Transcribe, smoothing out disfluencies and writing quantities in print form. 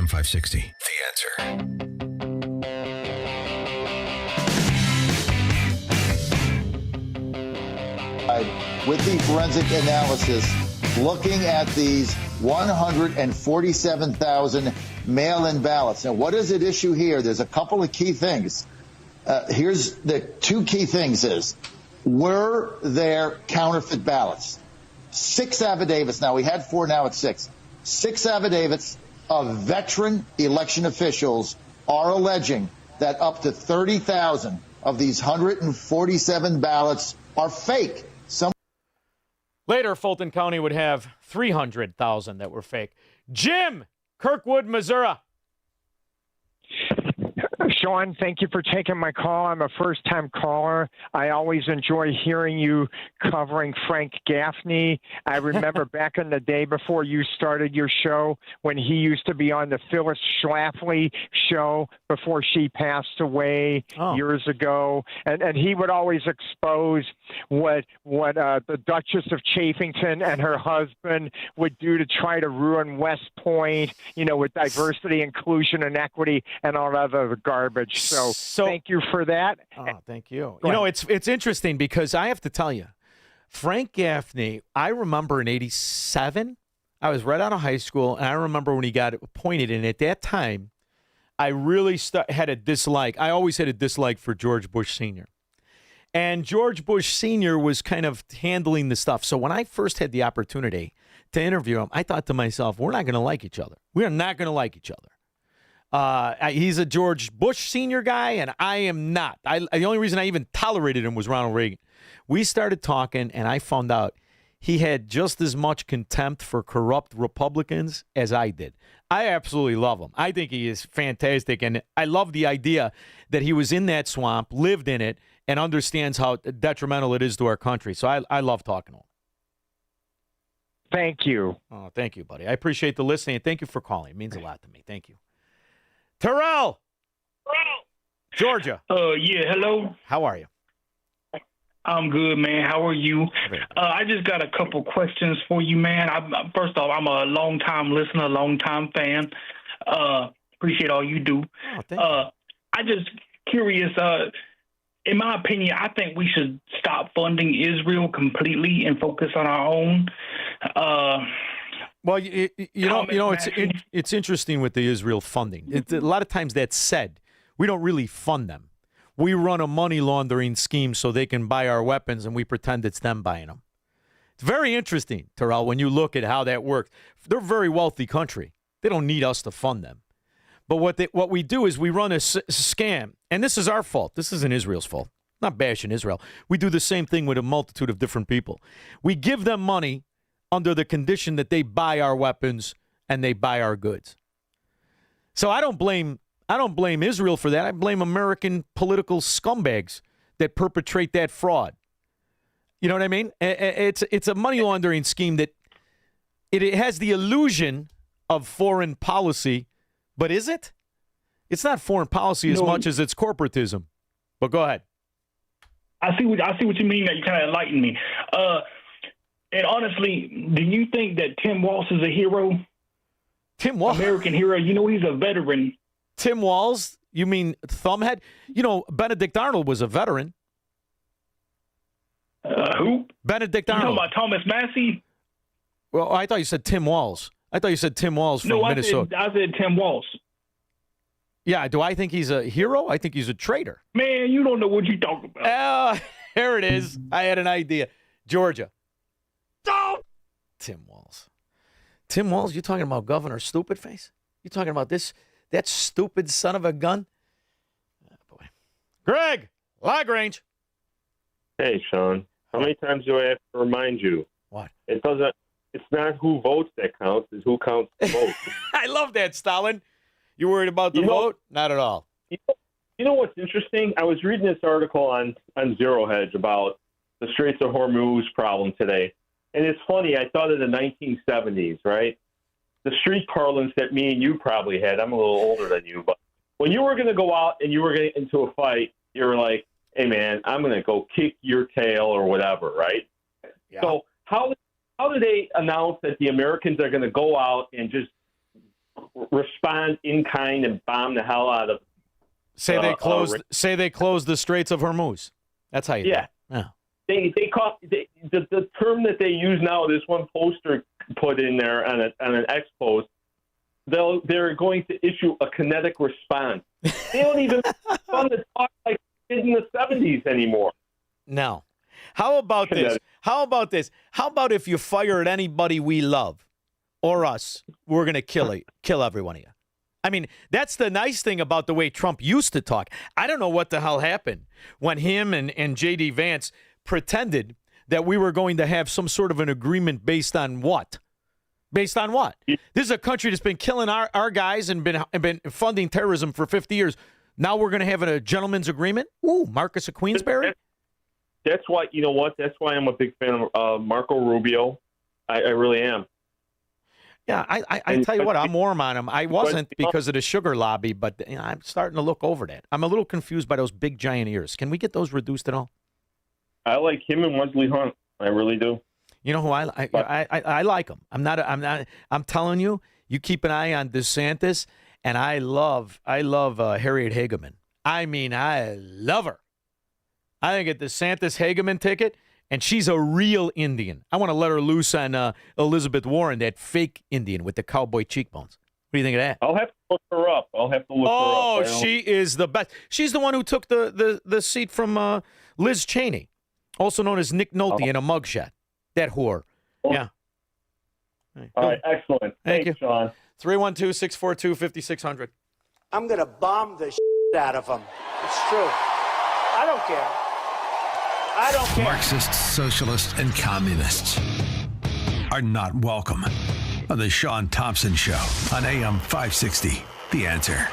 AM 560. The Answer. With the forensic analysis, looking at these 147,000 mail-in ballots. Now, what is at issue here? There's a couple of key things. Here's the two key things is, were there counterfeit ballots? 6 affidavits. Now, we had 4, now it's 6. 6 affidavits of veteran election officials are alleging that up to 30,000 of these 147 ballots are fake. Later, Fulton County would have 300,000 that were fake. Jim, Kirkwood, Missouri. Shaun, thank you for taking my call. I'm a first-time caller. I always enjoy hearing you covering Frank Gaffney. I remember back in the day before you started your show when he used to be on the Phyllis Schlafly show before she passed away years ago. And he would always expose what the Duchess of Chafington and her husband would do to try to ruin West Point, with diversity, inclusion, and equity and all that other garbage. So thank you for that. Oh, thank you. It's interesting because I have to tell you, Frank Gaffney, I remember in 87, I was right out of high school, and I remember when he got appointed, and at that time, I really had a dislike. I always had a dislike for George Bush Sr. And George Bush Sr. was kind of handling the stuff. So when I first had the opportunity to interview him, I thought to myself, we're not going to like each other. We are not going to like each other. He's a George Bush Sr. guy, and I am not. The only reason I even tolerated him was Ronald Reagan. We started talking, and I found out he had just as much contempt for corrupt Republicans as I did. I absolutely love him. I think he is fantastic, and I love the idea that he was in that swamp, lived in it, and understands how detrimental it is to our country. So I love talking to him. Thank you. Oh, thank you, buddy. I appreciate the listening, and thank you for calling. It means a lot to me. Thank you. Terrell. Georgia. Yeah, hello. How are you? I'm good, man. How are you? I just got a couple questions for you, man. First off, I'm a long-time listener, long-time fan. Appreciate all you do. Oh, thank you. I just curious, in my opinion, I think we should stop funding Israel completely and focus on our own. Well, it's interesting with the Israel funding. A lot of times that's said. We don't really fund them. We run a money laundering scheme so they can buy our weapons, and we pretend it's them buying them. It's very interesting, Terrell, when you look at how that works. They're a very wealthy country. They don't need us to fund them. But what we do is we run a scam, and this is our fault. This isn't Israel's fault. I'm not bashing Israel. We do the same thing with a multitude of different people. We give them money under the condition that they buy our weapons and they buy our goods. So I don't blame Israel for that. I blame American political scumbags that perpetrate that fraud. You know what I mean? It's a money laundering scheme that it has the illusion of foreign policy, but is it? It's not foreign policy as much as it's corporatism. But go ahead. I see what you mean. That you kind of enlightened me. And honestly, do you think that Tim Walz is a hero? Tim Walz? American hero. He's a veteran. Tim Walz? You mean Thumbhead? Benedict Arnold was a veteran. Who? Benedict Arnold. You talking about Thomas Massey? Well, I thought you said Tim Walz. I thought you said Tim Walz from Minnesota. I said Tim Walz. Yeah, do I think he's a hero? I think he's a traitor. Man, you don't know what you're talking about. Here it is. I had an idea. Georgia. Tim Walz. Tim Walz, you talking about Governor Stupid Face? You talking about that stupid son of a gun? Oh, boy. Greg, LaGrange. Hey, Shaun. How many times do I have to remind you? What? It's not who votes that counts, it's who counts the vote. I love that, Stalin. You worried about the vote? Not at all. You know what's interesting? I was reading this article on Zero Hedge about the Straits of Hormuz problem today. And it's funny, I thought of the 1970s, right? The street parlance that me and you probably had. I'm a little older than you, but when you were going to go out and you were getting into a fight, you were like, hey, man, I'm going to go kick your tail or whatever, right? Yeah. So how do they announce that the Americans are going to go out and just respond in kind and bomb the hell out of. Say they closed the Straits of Hormuz. That's how you do it. Yeah. The term that they use now. This one poster put in there on an X post. They're going to issue a kinetic response. They don't even fun to talk like they did in the 70s anymore. No. How about this? How about if you fire at anybody we love or us, we're going to kill every one of you. I mean, that's the nice thing about the way Trump used to talk. I don't know what the hell happened when him and J.D. Vance pretended that we were going to have some sort of an agreement based on what? Based on what? This is a country that's been killing our guys and been funding terrorism for 50 years. Now we're going to have a gentleman's agreement? Ooh, Marcus of Queensberry? That's why, you know what? That's why I'm a big fan of Marco Rubio. I really am. Yeah, I tell you what, I'm warm on him. I wasn't because of the sugar lobby, but I'm starting to look over that. I'm a little confused by those big giant ears. Can we get those reduced at all? I like him and Wesley Hunt. I really do. You know who I like him. I'm telling you, you keep an eye on DeSantis, and I love Harriet Hageman. I mean, I love her. I think a DeSantis Hageman ticket, and she's a real Indian. I want to let her loose on Elizabeth Warren, that fake Indian with the cowboy cheekbones. What do you think of that? I'll have to look her up. Oh, she is the best. She's the one who took the seat from Liz Cheney, also known as Nick Nolte in a mugshot. That whore. Yeah. All right, excellent. Thank you, Shaun. 312-642-5600. I'm going to bomb the out of them. It's true. I don't care. I don't care. Marxists, socialists, and communists are not welcome on the Shaun Thompson Show on AM 560. The Answer.